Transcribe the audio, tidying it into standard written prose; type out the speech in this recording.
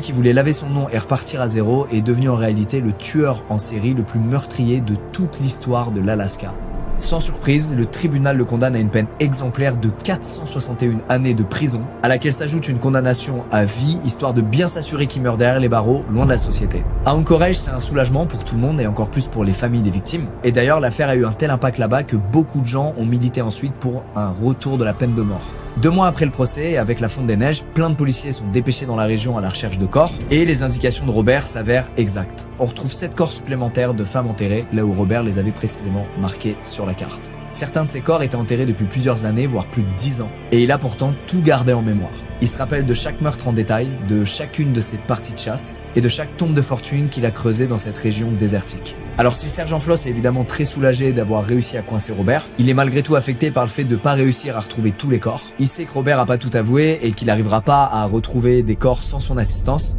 Lui qui voulait laver son nom et repartir à zéro est devenu en réalité le tueur en série le plus meurtrier de toute l'histoire de l'Alaska. Sans surprise, le tribunal le condamne à une peine exemplaire de 461 années de prison, à laquelle s'ajoute une condamnation à vie, histoire de bien s'assurer qu'il meurt derrière les barreaux, loin de la société. À Anchorage, c'est un soulagement pour tout le monde et encore plus pour les familles des victimes. Et d'ailleurs, l'affaire a eu un tel impact là-bas que beaucoup de gens ont milité ensuite pour un retour de la peine de mort. 2 mois après le procès, avec la fonte des neiges, plein de policiers sont dépêchés dans la région à la recherche de corps, et les indications de Robert s'avèrent exactes. On retrouve 7 corps supplémentaires de femmes enterrées, là où Robert les avait précisément marqués sur la carte. Certains de ces corps étaient enterrés depuis plusieurs années, voire plus de 10 ans, et il a pourtant tout gardé en mémoire. Il se rappelle de chaque meurtre en détail, de chacune de ses parties de chasse, et de chaque tombe de fortune qu'il a creusée dans cette région désertique. Alors si le sergent Floss est évidemment très soulagé d'avoir réussi à coincer Robert, il est malgré tout affecté par le fait de pas réussir à retrouver tous les corps. Il sait que Robert a pas tout avoué et qu'il n'arrivera pas à retrouver des corps sans son assistance.